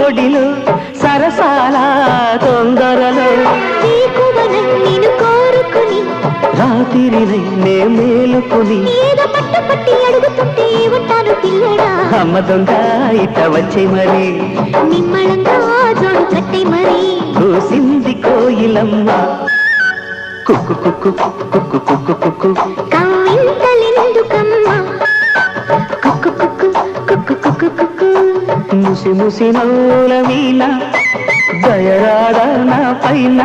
ఒడిలో సరసాల తొందరలో నేను కోరుకుని రాత్రినై నే మేలుకుని ఏదో పట్టు పట్టి అడుగుతుంటే ఉంటాను పిల్లడా అమ్మ దొంగ ఇట వచ్చే మరి నిమ్మళంగా జోడు కట్టే మరి కూసింది కోయిలమ్మ కుక్కు కుక్కు కుక్కు కుక్కు కుక్కు కవ్వింతలెందుకమ్మా కుక్కు కుక్కు కుక్కు కుక్కు కుక్కు ముసి ముసి నవ్వుల వీణ దయరాడ నా పైన